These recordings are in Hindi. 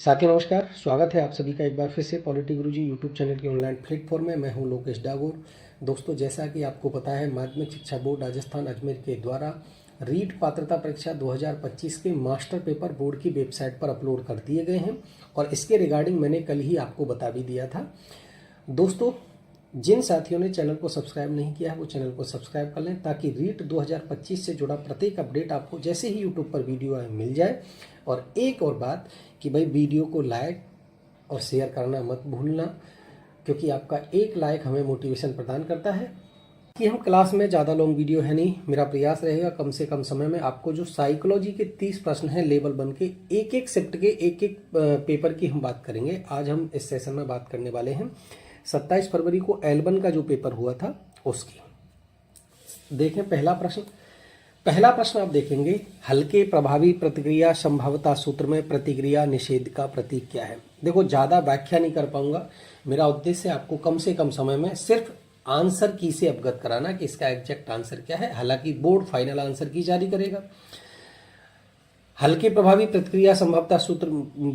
साथियों नमस्कार, स्वागत है आप सभी का एक बार फिर से पॉलिटी गुरुजी यूट्यूब चैनल के ऑनलाइन प्लेटफॉर्म में। मैं हूं लोकेश डागोर। दोस्तों, जैसा कि आपको पता है, माध्यमिक शिक्षा बोर्ड राजस्थान अजमेर के द्वारा रीट पात्रता परीक्षा 2025 के मास्टर पेपर बोर्ड की वेबसाइट पर अपलोड कर दिए गए हैं और इसके रिगार्डिंग मैंने कल ही आपको बता भी दिया था। दोस्तों, जिन साथियों ने चैनल को सब्सक्राइब नहीं किया है वो चैनल को सब्सक्राइब कर लें ताकि रीट 2025 से जुड़ा प्रत्येक अपडेट आपको जैसे ही यूट्यूब पर वीडियो आए मिल जाए। और एक और बात कि भाई वीडियो को लाइक और शेयर करना मत भूलना, क्योंकि आपका एक लाइक हमें मोटिवेशन प्रदान करता है। कि हम क्लास में ज़्यादा लॉन्ग वीडियो है नहीं, मेरा प्रयास रहेगा कम से कम समय में आपको जो साइकोलॉजी के 30 प्रश्न हैं लेवल 1 के एक एक शिफ्ट के एक एक पेपर की हम बात करेंगे। आज हम इस सेशन में बात करने वाले हैं 27 फरवरी को L1 का जो पेपर हुआ था उसकी। देखें पहला प्रश्न आप देखेंगे, हल्के प्रभावी प्रतिक्रिया संभाव्यता सूत्र में प्रतिक्रिया निषेध का प्रतीक क्या है। देखो, ज़्यादा व्याख्या नहीं कर पाऊंगा, मेरा उद्देश्य आपको कम से कम समय में सिर्फ आंसर की से अवगत कराना कि इसका एग्जैक्ट आंसर क्या है। हालांकि बोर्ड फाइनल आंसर की जारी करेगा। हल्के प्रभावी प्रतिक्रिया संभाव्यता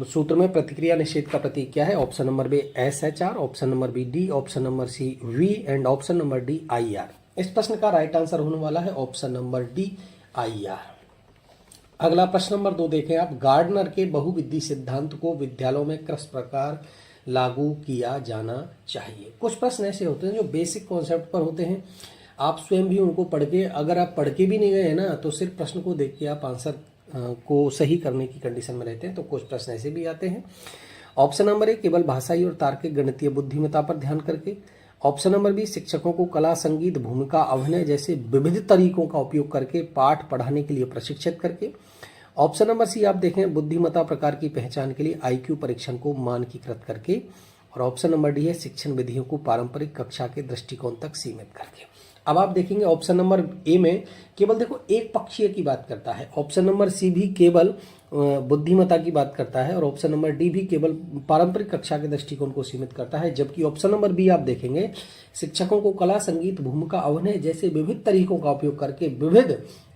सूत्र में प्रतिक्रिया निषेध का प्रतीक क्या है। Option number B SHR, option number B D, option number C V and option number D IR। इस प्रश्न का राइट आंसर होने वाला है ऑप्शन नंबर डी IR। अगला प्रश्न नंबर 2 देखें आप, गार्डनर के बहुविधि सिद्धांत को विद्यालयों में किस प्रकार लागू किया जाना चाहिए। कुछ प्रश्न ऐसे होते हैं जो बेसिक कॉन्सेप्ट पर होते हैं, आप स्वयं भी उनको पढ़ के, अगर आप पढ़ के भी नहीं गए ना तो सिर्फ प्रश्न को देख के आप आंसर को सही करने की कंडीशन में रहते हैं। तो कुछ प्रश्न ऐसे भी आते हैं। ऑप्शन नंबर ए, केवल भाषाई और तार्किक गणितीय बुद्धिमत्ता पर ध्यान करके। ऑप्शन नंबर बी, शिक्षकों को कला, संगीत, भूमिका अभिनय जैसे विविध तरीकों का उपयोग करके पाठ पढ़ाने के लिए प्रशिक्षित करके। ऑप्शन नंबर सी आप देखें, बुद्धिमत्ता प्रकार की पहचान के लिए IQ परीक्षण को मानकीकृत करके। और ऑप्शन नंबर डी है, शिक्षण विधियों को पारंपरिक कक्षा के दृष्टिकोण तक सीमित करके। अब आप देखेंगे ऑप्शन नंबर ए में केवल देखो एक पक्षीय की बात करता है, ऑप्शन नंबर सी भी केवल बुद्धिमत्ता की बात करता है और ऑप्शन नंबर डी भी केवल पारंपरिक कक्षा के दृष्टिकोण को सीमित करता है। जबकि ऑप्शन नंबर बी आप देखेंगे, शिक्षकों को कला, संगीत, भूमिका अभिनय जैसे विविध तरीकों का उपयोग करके, विविध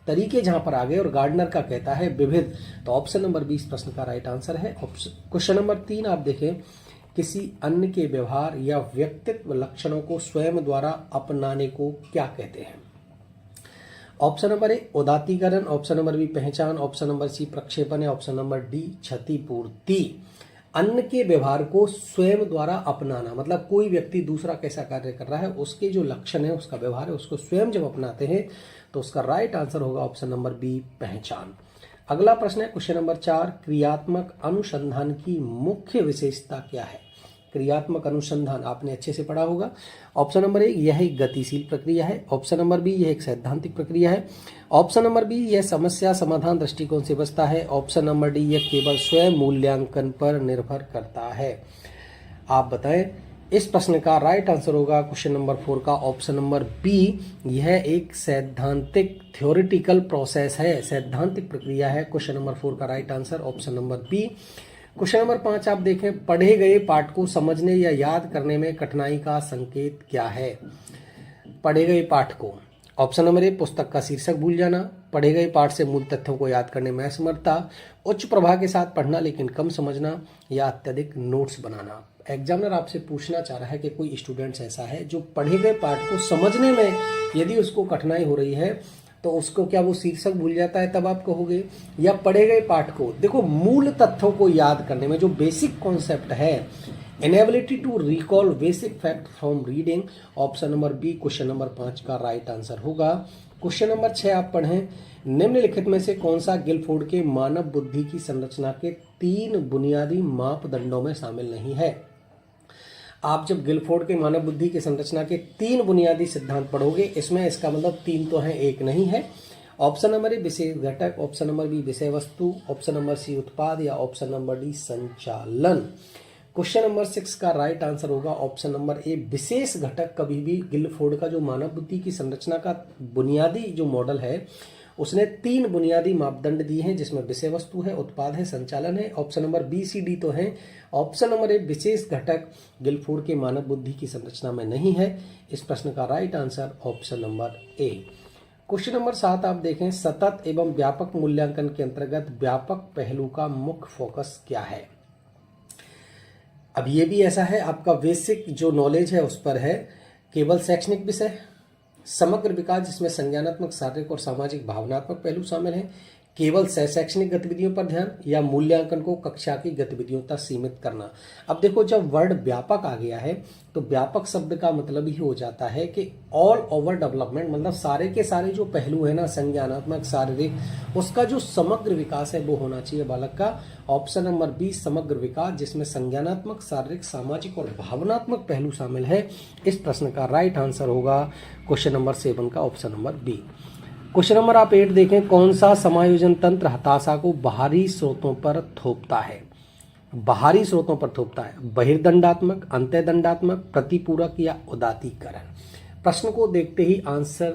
तरीके जहां पर आ गए और गार्डनर का कहता है विविध, तो ऑप्शन नंबर बी इस प्रश्न का राइट आंसर है। क्वेश्चन नंबर 3 आप देखें, किसी अन्य के व्यवहार या व्यक्तित्व लक्षणों को स्वयं द्वारा अपनाने को क्या कहते हैं। ऑप्शन नंबर ए उदात्तीकरण, ऑप्शन नंबर बी पहचान, ऑप्शन नंबर सी प्रक्षेपण है, ऑप्शन नंबर डी क्षतिपूर्ति। अन्य के व्यवहार को स्वयं द्वारा अपनाना मतलब कोई व्यक्ति दूसरा कैसा कार्य कर रहा है उसके जो लक्षण है, उसका व्यवहार है, उसको स्वयं जब अपनाते हैं तो उसका राइट आंसर होगा ऑप्शन नंबर बी पहचान। अगला प्रश्न है क्वेश्चन नंबर 4, क्रियात्मक अनुसंधान की मुख्य विशेषता क्या है। क्रियात्मक अनुसंधान आपने अच्छे से पढ़ा होगा। ऑप्शन नंबर ए, यह एक गतिशील प्रक्रिया है। ऑप्शन नंबर बी, यह एक सैद्धांतिक प्रक्रिया है। ऑप्शन नंबर बी, यह समस्या समाधान दृष्टिकोण से बचता है। ऑप्शन नंबर डी, यह केवल स्वयं मूल्यांकन पर निर्भर करता है। आप बताएं, इस प्रश्न का राइट आंसर होगा क्वेश्चन नंबर 4 का ऑप्शन नंबर बी, यह एक सैद्धांतिक थ्योरेटिकल प्रोसेस है, सैद्धांतिक प्रक्रिया है। क्वेश्चन नंबर 4 का right answer option number B. Question number 5 आप देखें, पढ़े गए पाठ को समझने या याद करने में कठिनाई का संकेत क्या है। पढ़े गए पाठ को, ऑप्शन नंबर ए पुस्तक का शीर्षक भूल जाना, पढ़े गए पाठ से मूल तथ्यों को याद करने में असमर्थता, उच्च प्रभाव के साथ पढ़ना लेकिन कम समझना, या अत्यधिक नोट्स बनाना। एग्जामिनर आपसे पूछना चाह रहा है कि कोई स्टूडेंट्स ऐसा है जो पढ़े गए पाठ को समझने में यदि उसको कठिनाई हो रही है तो उसको क्या वो शीर्षक भूल जाता है तब आप कहोगे, या पढ़े गए पाठ को देखो मूल तथ्यों को याद करने में जो बेसिक कॉन्सेप्ट है, inability to recall basic fact from reading. Option number B question number 5 का राइट आंसर होगा। क्वेश्चन नंबर 6 आप पढ़ें, निम्नलिखित में से कौन सा गिलफोर्ड के मानव बुद्धि की संरचना के 3 बुनियादी मापदंडों में शामिल नहीं है। आप जब गिलफोर्ड के मानव बुद्धि की संरचना के 3 बुनियादी सिद्धांत पढ़ोगे, इसमें इसका मतलब 3 तो है, एक नहीं है। ऑप्शन नंबर ए विशेष घटक, ऑप्शन नंबर बी विषय वस्तु, ऑप्शन नंबर सी उत्पाद, या ऑप्शन नंबर डी संचालन। क्वेश्चन नंबर 6 का राइट आंसर होगा ऑप्शन नंबर ए विशेष घटक। कभी भी गिलफोर्ड का जो मानव बुद्धि की संरचना का बुनियादी जो मॉडल है उसने 3 बुनियादी मापदंड दिए हैं, जिसमें विषय वस्तु है, उत्पाद है, संचालन है। Option number B C D तो है। ऑप्शन नंबर ए विशेष घटक गिलफोर्ड के मानव बुद्धि की संरचना में नहीं है। इस प्रश्न का राइट आंसर ऑप्शन नंबर ए। क्वेश्चन नंबर 7 आप देखें, सतत एवं व्यापक मूल्यांकन के अंतर्गत व्यापक पहलू का मुख्य फोकस क्या है। अब ये भी ऐसा है, आपका बेसिक जो नॉलेज है उस पर है, केवल शैक्षणिक विषय, समग्र विकास जिसमें संज्ञानात्मक, शारीरिक और सामाजिक भावनात्मक पहलू शामिल हैं, केवल शैक्षणिक गतिविधियों पर ध्यान, या मूल्यांकन को कक्षा की गतिविधियों तक सीमित करना। अब देखो, जब वर्ड व्यापक आ गया है तो व्यापक शब्द का मतलब ही हो जाता है कि ऑल ओवर डेवलपमेंट, मतलब सारे के सारे जो पहलू है ना, संज्ञानात्मक, शारीरिक, उसका जो समग्र विकास है वो होना चाहिए बालक का। ऑप्शन नंबर बी, समग्र विकास जिसमें संज्ञानात्मक, शारीरिक, सामाजिक और भावनात्मक पहलू शामिल है, इस प्रश्न का राइट आंसर होगा क्वेश्चन नंबर 7 का option number B. Question number आप 8 देखें, कौन सा समायोजन तंत्र हताशा को बाहरी स्रोतों पर थोपता है? बाहरी स्रोतों पर थोपता है, बहिर्दंडात्मक, अंतःदंडात्मक, प्रतिपूरक या उदात्तीकरण। प्रश्न को देखते ही आंसर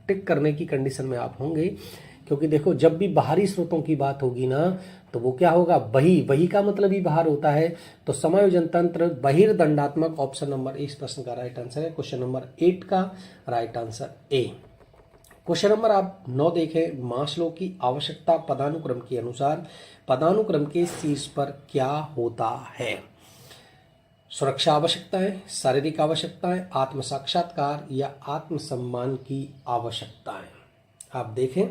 टिक करने की कंडीशन में आप होंगे, क्योंकि देखो जब भी बाहरी स्रोतों की बात होगी ना तो वो क्या होगा, बही का मतलब ही बाहर होता है, तो समायोजन तंत्र बहिर्दंडात्मक, ऑप्शन नंबर ए इस प्रश्न का राइट आंसर है। क्वेश्चन नंबर 8 का right answer A. Question number आप 9 देखें, मास्लो की आवश्यकता पदानुक्रम के अनुसार पदानुक्रम के शीर्ष पर क्या होता है? सुरक्षा आवश्यकताएं, शारीरिक आवश्यकताएं, आत्म साक्षात्कार या आत्मसम्मान की आवश्यकताएं। आप देखें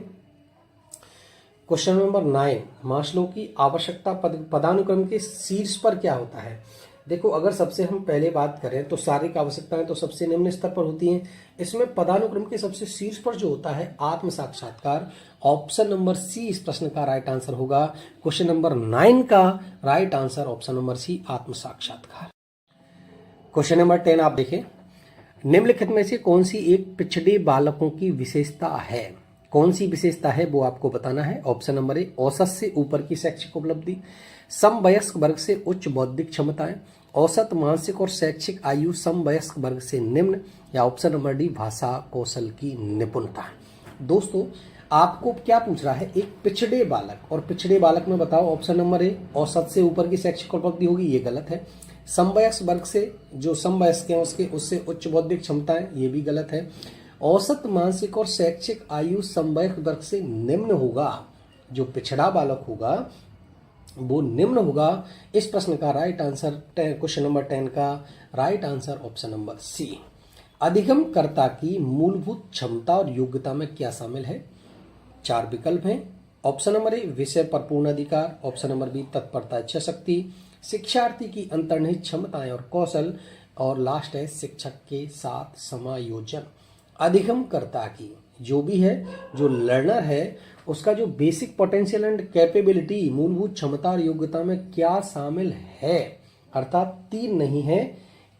क्वेश्चन नंबर 9, मास्लो की आवश्यकता पदानुक्रम के शीर्ष पर क्या होता है? देखो, अगर सबसे हम पहले बात करें तो शारीरिक आवश्यकताएं तो सबसे निम्न स्तर पर होती हैं। इसमें पदानुक्रम के सबसे शीर्ष पर जो होता है आत्म साक्षात्कार, ऑप्शन नंबर सी इस प्रश्न का राइट आंसर होगा। क्वेश्चन नंबर 9 का right answer option number C, आत्म साक्षात्कार। क्वेश्चन नंबर 10 आप देखें, निम्नलिखित में से कौन सी एक पिछड़े बालकों की विशेषता है? कौन सी विशेषता है वो आपको बताना है। ऑप्शन नंबर ए, औसत से ऊपर की शैक्षिक उपलब्धि, समवयस्क वर्ग से उच्च बौद्धिक क्षमताएं, औसत मानसिक और शैक्षिक आयु समवयस्क वर्ग से निम्न, या ऑप्शन नंबर डी, भाषा कौशल की निपुणता। दोस्तों, आपको क्या पूछ रहा है, एक पिछड़े बालक, और पिछड़े बालक में बताओ, ऑप्शन नंबर ए औसत से ऊपर की शैक्षिक उपलब्धि होगी, ये गलत है। समवयस्क वर्ग से, जो समवयस्क हैं उससे उच्च बौद्धिक क्षमताएं, ये भी गलत है। औसत मानसिक और शैक्षिक आयु समवयस्क वर्ग से निम्न होगा, जो पिछड़ा बालक होगा वो निम्न होगा। इस प्रश्न का राइट आंसर, क्वेश्चन नंबर 10 का right answer option number C. अधिगमकर्ता की मूलभूत क्षमता और योग्यता में क्या शामिल है? 4 विकल्प हैं। ऑप्शन नंबर ए, विषय पर पूर्ण अधिकार, ऑप्शन नंबर बी, तत्परता, इच्छा शक्ति, शिक्षार्थी की अंतर्निहित क्षमताएं और कौशल, और लास्ट है शिक्षक के साथ समायोजन। अधिगमकर्ता की जो भी है, जो लर्नर है, उसका जो बेसिक पोटेंशियल एंड कैपेबिलिटी, मूलभूत क्षमता और योग्यता में क्या शामिल है? अर्थात 3 नहीं है,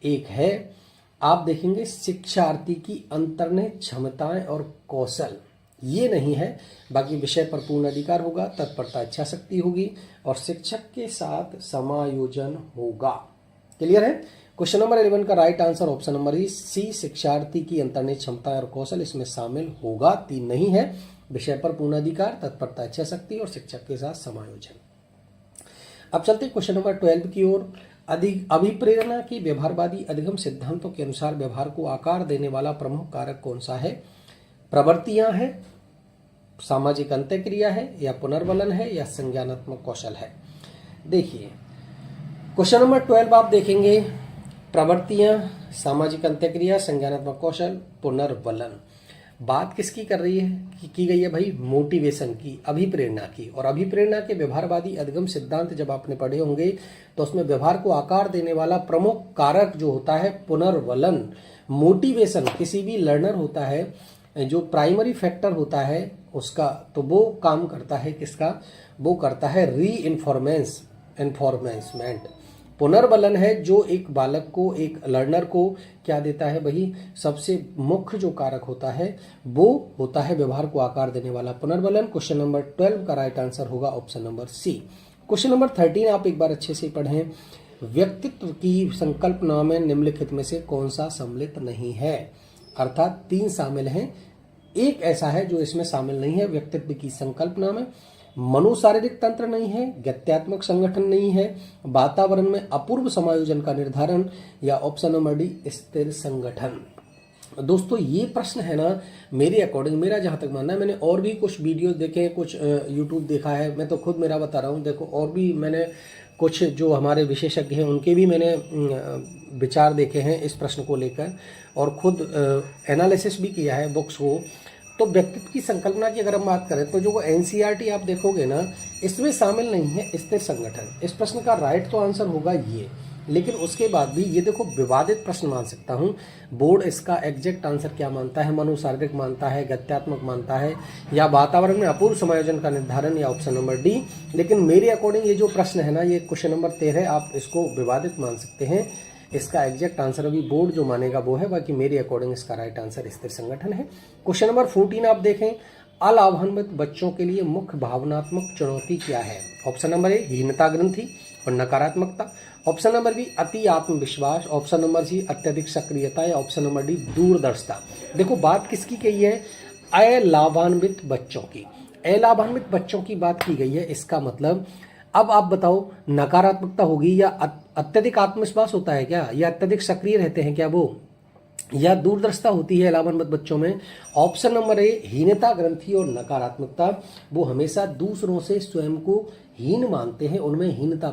1 है। आप देखेंगे शिक्षार्थी की अंतर्निहित क्षमताएं और कौशल, ये नहीं है। बाकी विषय पर पूर्ण अधिकार होगा, तत्परता, इच्छा शक्ति होगी, और शिक्षक के साथ समायोजन होगा। क्लियर है? क्वेश्चन नंबर 11 का right answer option number C, शिक्षार्थी की अंतर्निहित क्षमता और कौशल इसमें शामिल होगा, 3 नहीं है। विषय पर पूर्ण अधिकार, तत्परता, इच्छा शक्ति और शिक्षक के साथ समायोजन। अब चलते क्वेश्चन नंबर 12 की ओर। अभिप्रेरणा की व्यवहारवादी अधिगम सिद्धांतों के अनुसार व्यवहार को आकार देने वाला प्रमुख कारक कौन सा है? प्रवृत्तियां है, सामाजिक अंतःक्रिया है, या पुनर्वलन है, या संज्ञानात्मक कौशल है? देखिए क्वेश्चन नंबर 12 आप देखेंगे, प्रवृत्तियां, सामाजिक अंतःक्रिया, संज्ञानात्मक कौशल, पुनर्वलन। बात किसकी कर रही है, की गई है भाई? मोटिवेशन की, अभिप्रेरणा की। और अभिप्रेरणा के व्यवहारवादी अधिगम सिद्धांत जब आपने पढ़े होंगे तो उसमें व्यवहार को आकार देने वाला प्रमुख कारक जो होता है पुनर्वलन, मोटिवेशन। किसी भी लर्नर होता है, जो प्राइमरी फैक्टर होता है उसका, तो वो काम करता है किसका? वो करता है इन्फॉर्मेंट। पुनर्वलन है जो एक बालक को, एक लर्नर को क्या देता है भाई? सबसे मुख्य जो कारक होता है वो होता है व्यवहार को आकार देने वाला पुनर्वलन। क्वेश्चन नंबर 12 का राइट आंसर होगा option number C. Question number 13 आप एक बार अच्छे से पढ़ें। व्यक्तित्व की संकल्पना में निम्नलिखित में से कौन सा सम्मिलित नहीं है? अर्थात 3 शामिल हैं, एक ऐसा है जो इसमें शामिल नहीं है। व्यक्तित्व की संकल्पना में मनोशारीरिक तंत्र नहीं है, गत्यात्मक संगठन नहीं है, वातावरण में अपूर्व समायोजन का निर्धारण, या ऑप्शन नंबर डी, स्थिर संगठन। दोस्तों ये प्रश्न है ना, मेरे अकॉर्डिंग, मेरा जहां तक मानना है, मैंने और भी कुछ वीडियो देखे, कुछ यूट्यूब देखा है, मैं तो खुद मेरा बता रहा हूं। देखो और भी मैंने कुछ जो हमारे विशेषज्ञ हैं उनके भी मैंने विचार देखे हैं इस प्रश्न को लेकर, और खुद एनालिसिस भी किया है बुक्स को। तो व्यक्तित्व की संकल्पना की अगर हम बात करें तो जो वो एनसीईआरटी आप देखोगे ना, इसमें शामिल नहीं है स्थिर संगठन। इस प्रश्न का राइट तो आंसर होगा ये, लेकिन उसके बाद भी ये देखो विवादित प्रश्न मान सकता हूँ। बोर्ड इसका एग्जैक्ट आंसर क्या मानता है, मनोशारीरिक मानता है, गत्यात्मक मानता है, या वातावरण में अपूर्व समायोजन का निर्धारण, या ऑप्शन नंबर डी। लेकिन मेरे अकॉर्डिंग ये जो प्रश्न है ना, ये क्वेश्चन नंबर 13, आप इसको विवादित मान सकते हैं। इसका एग्जैक्ट आंसर अभी बोर्ड जो मानेगा वो है, बाकी मेरे अकॉर्डिंग इसका राइट आंसर स्थिर संगठन है। क्वेश्चन नंबर 14 आप देखें, अलाभान्वित बच्चों के लिए मुख्य भावनात्मक चुनौती क्या है? ऑप्शन नंबर ए हीनता ग्रंथि और नकारात्मकता, ऑप्शन नंबर बी अति आत्मविश्वास, ऑप्शन नंबर सी अत्यधिक सक्रियता, या ऑप्शन नंबर डी दूरदर्शिता। देखो बात किसकी कही है? अलाभान्वित बच्चों की, अलाभान्वित बच्चों की बात की गई है। इसका मतलब अब आप बताओ, नकारात्मकता होगी या अत्यधिक आत्मविश्वास होता है क्या, या अत्यधिक सक्रिय रहते हैं क्या वो, या दूरदर्शिता होती है अलाभान्वित बच्चों में? ऑप्शन नंबर ए हीनता ग्रंथि और नकारात्मकता, वो हमेशा दूसरों से स्वयं को हीन मानते हैं, उनमें हीनता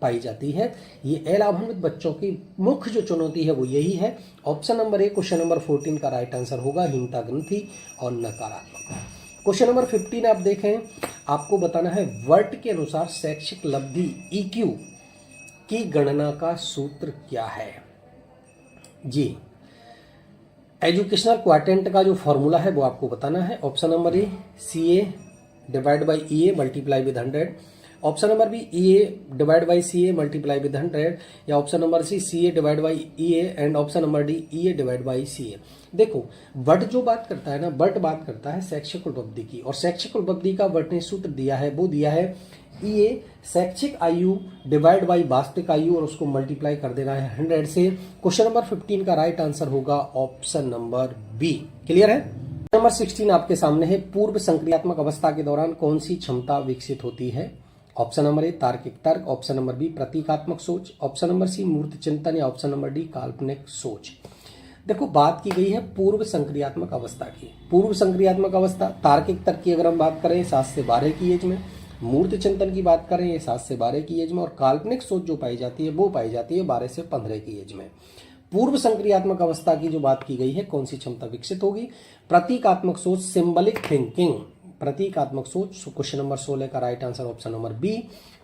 पाई जाती है। ये अलाभान्वित बच्चों की मुख्य जो चुनौती है वो यही है। ऑप्शन नंबर ए क्वेश्चन नंबर 14 का राइट आंसर होगा हीनता ग्रंथि और नकारात्मकता। क्वेश्चन नंबर 15 आप देखें, आपको बताना है वर्ट के अनुसार शैक्षिक लब्धि EQ की गणना का सूत्र क्या है? जी, एजुकेशनल क्वाड्रेंट का जो फॉर्मूला है वो आपको बताना है। Option number A CA divide by EA multiply with 100, option number B EA divide by CA multiply with 100, या option number C CA divide by EA, and option number D EA divide by CA। देखो वर्ट जो बात करता है ना, वर्ट बात करता है शैक्षिक उपलब्धि की, और शैक्षिक उपलब्धि का वर्ट ने सूत्र दिया है, वो दिया है EA शैक्षिक आयु डिवाइड बाई वास्तविक आयु, और उसको मल्टीप्लाई कर देना है 100 से। क्वेश्चन नंबर 15 का राइट आंसर होगा ऑप्शन नंबर बी। क्लियर है? नंबर 16 आपके सामने है, पूर्व संक्रियात्मक अवस्था के दौरान कौन सी क्षमता विकसित होती है? ऑप्शन नंबर ए तार्किक तर्क, ऑप्शन नंबर बी प्रतीकात्मक सोच, ऑप्शन नंबर सी मूर्त चिंतन, या ऑप्शन नंबर डी काल्पनिक सोच। देखो बात की गई है पूर्व संक्रियात्मक अवस्था की। पूर्व संक्रियात्मक अवस्था, तार्किक तर्क की अगर हम बात करें 7 से 12 की एज में, मूर्त चिंतन की बात करें ये 7 से 12 की एज में, और काल्पनिक सोच जो पाई जाती है वो पाई जाती है 12 से 15 की एज में। पूर्व संक्रियात्मक अवस्था की जो बात की गई है, कौन सी क्षमता विकसित होगी? प्रतीकात्मक सोच, सिंबलिक थिंकिंग, प्रतीकात्मक सोच। क्वेश्चन नंबर 16 का right answer option number B.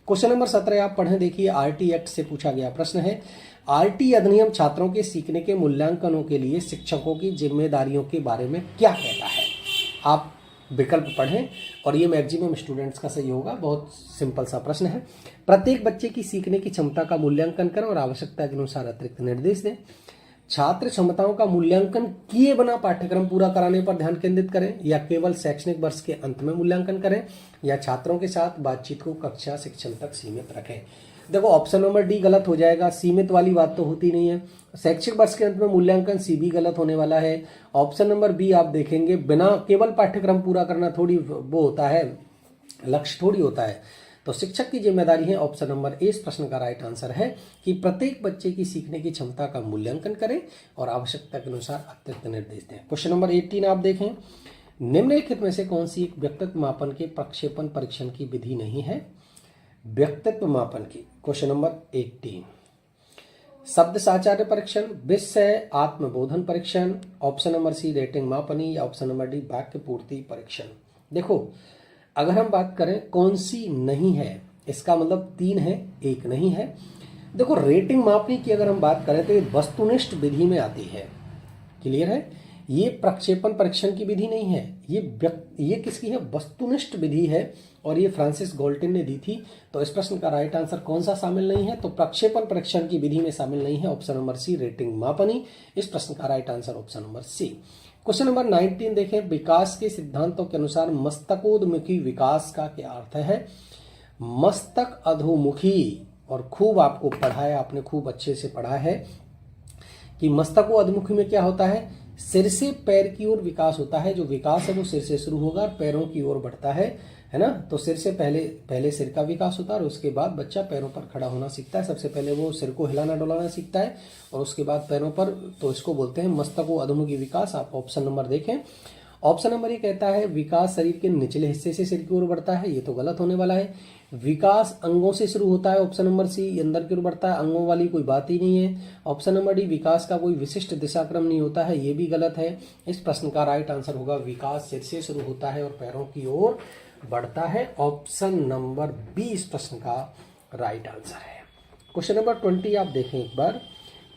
Question number 17 आप पढ़ें, देखिए RT एक्ट से पूछा गया प्रश्न है, RT अधिनियम छात्रों के सीखने के मूल्यांकनों के लिए शिक्षकों की जिम्मेदारियों के बारे में क्या कहता है? आप विकल्प पढ़ें और ये मैक्सिमम स्टूडेंट्स का सही होगा। बहुत सिंपल सा प्रश्न है। प्रत्येक बच्चे की सीखने की क्षमता का मूल्यांकन करें और आवश्यकता के अनुसार अतिरिक्त निर्देश दें। छात्र क्षमताओं का मूल्यांकन किए बिना पाठ्यक्रम पूरा कराने पर ध्यान केंद्रित करें, या केवल शैक्षणिक वर्ष के अंत में मूल्यांकन करें, या छात्रों के साथ बातचीत को कक्षा शिक्षण तक सीमित रखें। देखो ऑप्शन नंबर डी गलत हो जाएगा, सीमित वाली बात तो होती नहीं है। शैक्षिक वर्ष के अंत में मूल्यांकन सी भी गलत होने वाला है। ऑप्शन नंबर बी आप देखेंगे, बिना केवल पाठ्यक्रम पूरा करना थोड़ी वो होता है, लक्ष्य थोड़ी होता है। तो शिक्षक की जिम्मेदारी है। ऑप्शन नंबर ए इस प्रश्न का राइट आंसर है कि प्रत्येक बच्चे की सीखने की क्षमता का मूल्यांकन करें और आवश्यकता के अनुसार अतिरिक्त निर्देश दें। क्वेश्चन नंबर 18 आप देखें, निम्नलिखित में से कौन सी एक व्यक्तित्व मापन के प्रक्षेपण परीक्षण की विधि नहीं है? व्यक्तित्व मापन की क्वेश्चन नंबर 18, शब्द साचार्य परीक्षण, विषय आत्मबोधन परीक्षण, ऑप्शन नंबर सी रेटिंग मापनी, या ऑप्शन नंबर डी वाक्य पूर्ति परीक्षण। देखो अगर हम बात करें कौन सी नहीं है, इसका मतलब 3 है, 1 नहीं है। देखो रेटिंग मापनी की अगर हम बात करें तो ये वस्तुनिष्ठ विधि में आती है। क्लियर है? ये प्रक्षेपण परीक्षण की विधि नहीं है, ये किसकी है? वस्तुनिष्ठ विधि है, और ये फ्रांसिस गाल्टन ने दी थी। तो इस प्रश्न का राइट आंसर कौन सा शामिल नहीं है? तो प्रक्षेपण परीक्षण की विधि में शामिल नहीं है। ऑप्शन नंबर सी रेटिंग मापनी। इस प्रश्न का right answer option number C. Question number 19 देखें, विकास के सिद्धांतों के अनुसार मस्तकोन्मुखी विकास का क्या अर्थ है? मस्तक अधोमुखी, और खूब आपको पढ़ा है, आपने खूब अच्छे से पढ़ा है कि मस्तको अधोमुखी में क्या होता है? सिर से पैर की ओर विकास होता है। जो विकास है वो सिर से शुरू होगा और पैरों की ओर बढ़ता है ना। तो सिर से पहले सिर का विकास होता है और उसके बाद बच्चा पैरों पर खड़ा होना सीखता है। सबसे पहले वो सिर को हिलाना डुलाना सीखता है और उसके बाद पैरों पर, तो इसको बोलते हैं मस्तको अधोमुखी विकास। आप ऑप्शन नंबर देखें। ऑप्शन नंबर ए कहता है विकास शरीर के निचले हिस्से से सिर की ओर बढ़ता है, ये तो गलत होने वाला है। विकास अंगों से शुरू होता है, ऑप्शन नंबर सी अंदर की ओर बढ़ता है, अंगों वाली कोई बात ही नहीं है। ऑप्शन नंबर डी विकास का कोई विशिष्ट दिशाक्रम नहीं होता है, ये भी गलत है। इस प्रश्न का राइट आंसर होगा विकास सिर से शुरू होता है और पैरों की ओर बढ़ता है। ऑप्शन नंबर बी इस प्रश्न का राइट आंसर है। क्वेश्चन नंबर 20 आप देखें एक बार।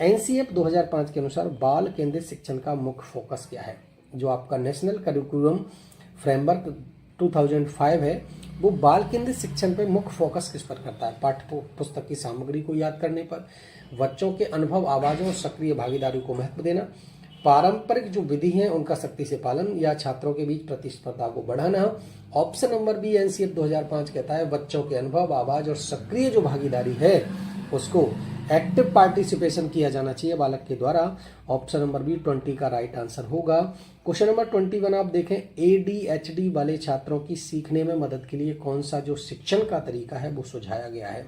एनसीएफ 2005 के अनुसार बाल केंद्रित शिक्षण का मुख्य फोकस क्या है? जो आपका नेशनल करिकुलम फ्रेमवर्क 2005 है वो बाल केंद्रित शिक्षण पे मुख्य फोकस किस पर करता है? पाठ्य पुस्तक की सामग्री को याद करने पर, बच्चों के अनुभव, आवाज़ों और सक्रिय भागीदारी को महत्व देना, पारंपरिक जो विधि हैं उनका सख्ती से पालन, या छात्रों के बीच प्रतिस्पर्धा को बढ़ाना। ऑप्शन नंबर बी एनसीएफ 2005 कहता है बच्चों के अनुभव, आवाज़ और सक्रिय जो भागीदारी है उसको एक्टिव पार्टिसिपेशन किया जाना चाहिए बालक के द्वारा। ऑप्शन नंबर बी 20 का राइट आंसर होगा। क्वेश्चन नंबर 21 आप देखें। एडीएचडी वाले छात्रों की सीखने में मदद के लिए कौन सा जो शिक्षण का तरीका है वो सुझाया गया है?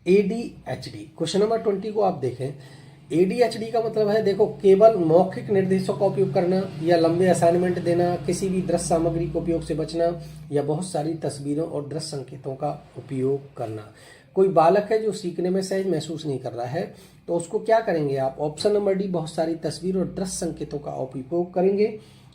एडीएचडी क्वेश्चन नंबर 20 को आप देखें। एडीएचडी का मतलब है देखो केवल मौखिक निर्देशों का उपयोग करना, या लंबे असाइनमेंट देना, किसी भी दृश्य सामग्री के उपयोग से बचना, या बहुत सारी तस्वीरों और दृश्य संकेतों का उपयोग करना। कोई बालक है जो सीखने में सहज महसूस नहीं कर रहा है तो उसको क्या करेंगे आप? ऑप्शन नंबर डी बहुत सारी तस्वीर और दृश्य संकेतों का उपयोग करेंगे।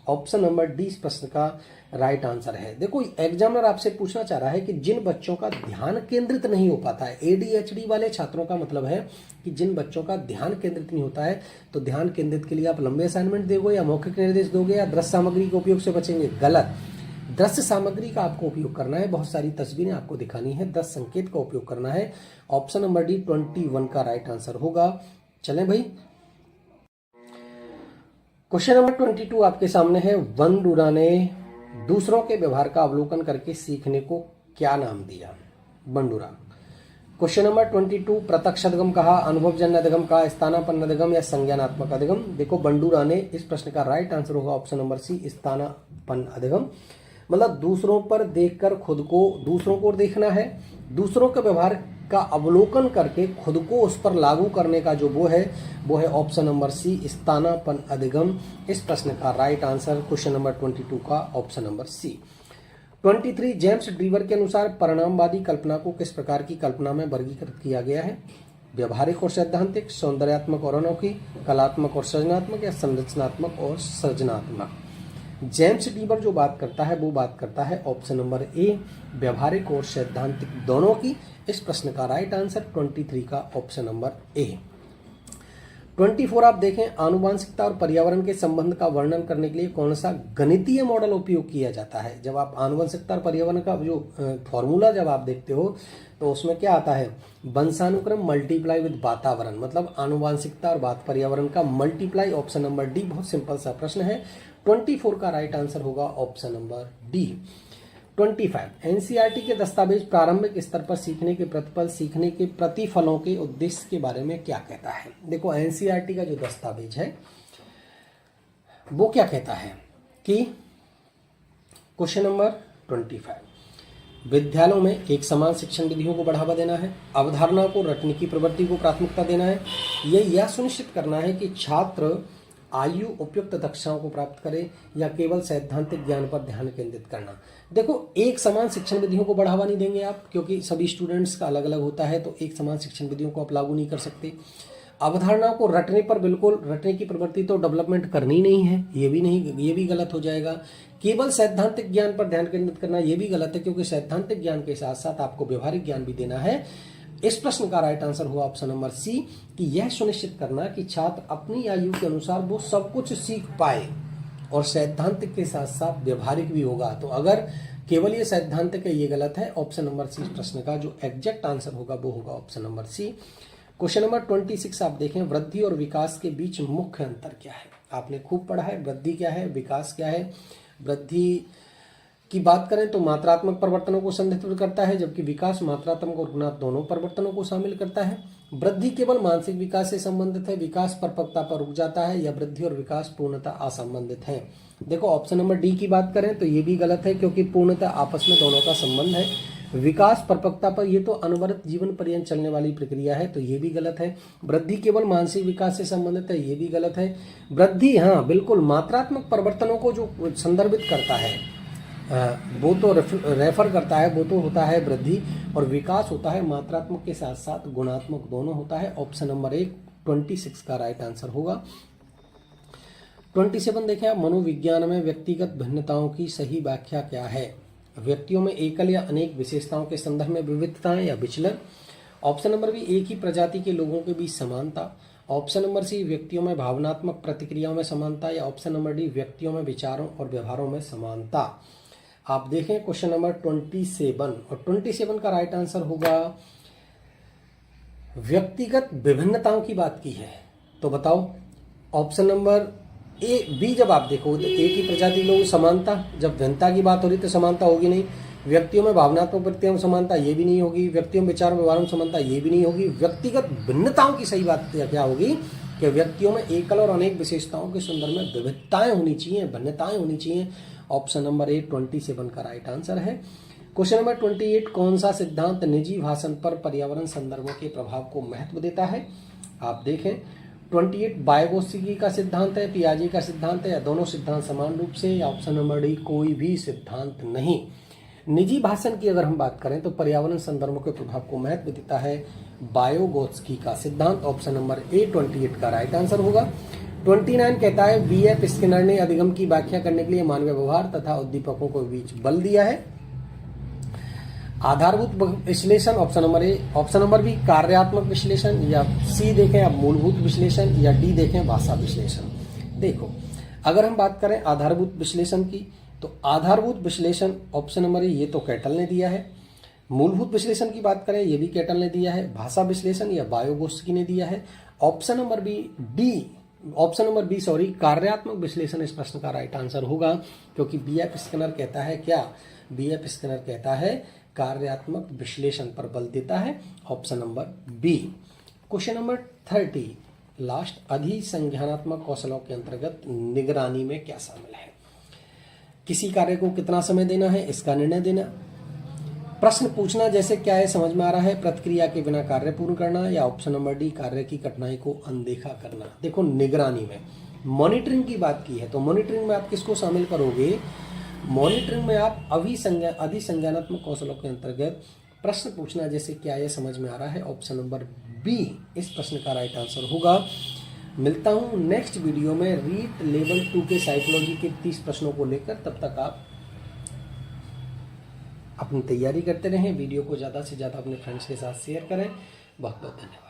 ऑप्शन नंबर डी इस प्रश्न का राइट आंसर है। देखो एग्जामिनर आपसे पूछना चाह रहा है कि जिन बच्चों का ध्यान केंद्रित नहीं हो पाता है, एडीएचडी वाले छात्रों का मतलब है कि जिन बच्चों का ध्यान केंद्रित नहीं होता है, तो ध्यान केंद्रित के लिए आप लंबे असाइनमेंट दोगे या मौखिक निर्देश दोगे या दृश्य सामग्री के उपयोग से बचेंगे? गलत। दृश्य सामग्री का आपको उपयोग करना है, बहुत सारी तस्वीरें आपको दिखानी है, दृश्य संकेत का उपयोग करना है। ऑप्शन नंबर डी 21 का राइट आंसर होगा। चलें भाई, क्वेश्चन नंबर 22 आपके सामने है। बंडूरा ने दूसरों के व्यवहार का अवलोकन करके सीखने को क्या नाम दिया? बंडूरा। क्वेश्चन नंबर 22 प्रत्यक्ष अधिगम कहा, अनुभवजन्य अधिगम कहा, स्थानापन्न अधिगम या संज्ञानात्मक अधिगम? देखो बंडूरा ने इस प्रश्न का राइट आंसर होगा ऑप्शन नंबर सी स्थानापन्न अधिगम। मतलब दूसरों पर देखकर खुद को, दूसरों को देखना है, दूसरों के व्यवहार का अवलोकन करके खुद को उस पर लागू करने का जो वो है ऑप्शन नंबर सी स्थानापन्न अधिगम। इस प्रश्न का राइट आंसर क्वेश्चन नंबर 22 का option number C. 23 James Drever के अनुसार परिणामवादी कल्पना को किस प्रकार की कल्पना में वर्गीकृत किया गया है? व्यवहारिक और सैद्धांतिक, सौंदर्यात्मक और अनोखी, कलात्मक और सृजनात्मक, या संरचनात्मक और सृजनात्मक? जेम्स ड्रीवर जो बात करता है वो बात करता है ऑप्शन नंबर ए व्यवहारिक और सैद्धांतिक दोनों की। इस प्रश्न का राइट आंसर 23 का ऑप्शन नंबर ए। 24 आप देखें। आनुवांशिकता और पर्यावरण के संबंध का वर्णन करने के लिए कौन सा गणितीय मॉडल उपयोग किया जाता है? जब आप आनुवंशिकता और पर्यावरण का जो फॉर्मूला जब आप देखते हो तो उसमें क्या आता है? वंशानुक्रम मल्टीप्लाई विद वातावरण, मतलब आनुवांशिकता और पर्यावरण का मल्टीप्लाई। ऑप्शन नंबर डी बहुत सिंपल सा प्रश्न है। 24 का राइट आंसर होगा ऑप्शन नंबर डी। 25 एनसीईआरटी के दस्तावेज प्रारंभिक स्तर पर सीखने के प्रतिफल, सीखने के प्रतिफलों के उद्देश्य के बारे में क्या कहता है? देखो एनसीईआरटी का जो दस्तावेज है वो क्या कहता है कि क्वेश्चन नंबर 25 विद्यालयों में एक समान शिक्षण विधियों को बढ़ावा देना है, अवधारणा को रटने की प्रवृत्ति को प्राथमिकता देना है, यह सुनिश्चित करना है कि छात्र आयु उपयुक्त दक्षताओं को प्राप्त करे, या केवल सैद्धांतिक ज्ञान पर ध्यान केंद्रित करना। देखो एक समान शिक्षण विधियों को बढ़ावा नहीं देंगे आप, क्योंकि सभी स्टूडेंट्स का अलग अलग होता है, तो एक समान शिक्षण विधियों को आप लागू नहीं कर सकते। अवधारणाओं को रटने पर बिल्कुल, रटने की प्रवृत्ति तो डेवलपमेंट करनी नहीं है, ये भी गलत हो जाएगा। केवल सैद्धांतिक ज्ञान पर ध्यान केंद्रित करना ये भी गलत है, क्योंकि सैद्धांतिक ज्ञान के साथ साथ आपको व्यवहारिक ज्ञान भी देना है। इस प्रश्न का राइट आंसर हुआ ऑप्शन नंबर सी कि यह सुनिश्चित करना कि छात्र अपनी आयु के अनुसार वो सब कुछ सीख पाए और सैद्धांतिक के साथ साथ व्यवहारिक भी होगा। तो अगर केवल ये सैद्धांतिक है ये गलत है। ऑप्शन नंबर सी प्रश्न का जो एग्जैक्ट आंसर होगा वो होगा option number C. Question number 26 आप देखें। वृद्धि और विकास के बीच मुख्य अंतर क्या है? आपने खूब पढ़ा है वृद्धि क्या है, विकास क्या है। वृद्धि की बात करें तो मात्रात्मक परिवर्तनों को संदर्भित करता है, जबकि विकास मात्रात्मक और गुणात्मक दोनों परिवर्तनों को शामिल करता है। वृद्धि केवल मानसिक विकास से संबंधित है, विकास परिपक्वता पर रुक जाता है, या वृद्धि और विकास पूर्णतः असंबंधित है। देखो ऑप्शन नंबर डी की बात करें तो ये भी गलत है, क्योंकि पूर्णतः आपस में दोनों का संबंध है। विकास परिपक्वता पर, ये तो अनवरत जीवन पर्यंत चलने वाली प्रक्रिया है, तो ये भी गलत है। वृद्धि केवल मानसिक विकास से संबंधित है, ये भी गलत है। वृद्धि, हाँ बिल्कुल, मात्रात्मक परिवर्तनों को जो संदर्भित करता है वो तो रेफर करता है, वो तो होता है वृद्धि, और विकास होता है मात्रात्मक के साथ साथ गुणात्मक दोनों होता है। ऑप्शन नंबर 1 26 का राइट आंसर होगा। 27 देखें आप, मनोविज्ञान में व्यक्तिगत भिन्नताओं की सही व्याख्या क्या है? व्यक्तियों में एकल या अनेक विशेषताओं के संदर्भ में विविधताएं या विचलन। ऑप्शन नंबर बी, एक ही प्रजाति के लोगों के बीच समानता। ऑप्शन नंबर सी, व्यक्तियों में भावनात्मक प्रतिक्रियाओं में समानता। या ऑप्शन नंबर डी, व्यक्तियों में विचारों और व्यवहारों में समानता। आप देखें क्वेश्चन नंबर 27, और 27 का राइट आंसर होगा व्यक्तिगत विभिन्नताओं की बात की है। तो बताओ ऑप्शन नंबर ए बी, जब आप देखो तो एक ही प्रजाति लोग समानता, जब भिन्नता की बात हो रही तो समानता होगी नहीं। व्यक्तियों में भावनात्मक प्रतिक्रियाओं में समानता, ये भी नहीं होगी। व्यक्तियों में विचार व्यवहारों में समानता, ये भी नहीं होगी। व्यक्तिगत भिन्नताओं की सही बात क्या होगी कि व्यक्तियों में एकल और अनेक विशेषताओं के संदर्भ में विविधताएं होनी चाहिए, भिन्नताएं होनी चाहिए। ऑप्शन नंबर ए 27 का राइट आंसर है। क्वेश्चन नंबर 28, कौन सा सिद्धांत निजी भाषण पर पर्यावरण संदर्भों के प्रभाव को महत्व देता है? आप देखें 28 वाइगोत्स्की का सिद्धांत है, पियाजे का सिद्धांत है, या दोनों सिद्धांत समान रूप से, या ऑप्शन नंबर डी कोई भी सिद्धांत नहीं। निजी भाषण की अगर हम बात करें तो पर्यावरण संदर्भों के प्रभाव को महत्व देता है वाइगोत्स्की का सिद्धांत। ऑप्शन नंबर ए 28 का राइट आंसर होगा। 29 कहता है B.F. स्किनर ने अधिगम की व्याख्या करने के लिए मानवीय व्यवहार तथा उद्दीपकों के बीच बल दिया है। आधारभूत विश्लेषण, option number A. Option number B, कार्यात्मक विश्लेषण, या सी देखें आप मूलभूत विश्लेषण, या डी देखें भाषा विश्लेषण। देखो अगर हम बात करें आधारभूत विश्लेषण की, तो आधारभूत विश्लेषण ऑप्शन नंबर ए, ये तो कैटल ने दिया है। मूलभूत विश्लेषण की बात करें, ये भी कैटल ने दिया है। भाषा विश्लेषण या वाइगोत्स्की ने दिया है। ऑप्शन नंबर बी सॉरी, कार्यात्मक विश्लेषण इस प्रश्न का राइट आंसर होगा, क्योंकि B.F. स्किनर कहता है क्या? B.F. स्किनर कहता है कार्यात्मक विश्लेषण पर बल देता है। Option number B. Question number 30 last, अधिसंज्ञानात्मक कौशलों के अंतर्गत निगरानी में क्या शामिल है? किसी कार्य को कितना समय देना है, इसका निर्णय देना। प्रश्न पूछना जैसे क्या है समझ में आ रहा है, प्रतिक्रिया के बिना कार्य पूर्ण करना, या ऑप्शन नंबर डी कार्य की कठिनाई को अनदेखा करना। देखो निगरानी में मॉनिटरिंग की बात की है, तो मॉनिटरिंग में आप किसको शामिल करोगे? मॉनिटरिंग में आप अधिसंज्ञानात्मक कौशलों के अंतर्गत प्रश्न पूछना जैसे क्या है समझ में आ रहा है। ऑप्शन नंबर बी इस प्रश्न का राइट आंसर होगा। मिलता हूं नेक्स्ट वीडियो में रीट लेवल 2 के साइकोलॉजी के 30 प्रश्नों को लेकर। तब तक आप अपनी तैयारी करते रहें, वीडियो को ज़्यादा से ज़्यादा अपने फ्रेंड्स के साथ शेयर करें। बहुत बहुत धन्यवाद।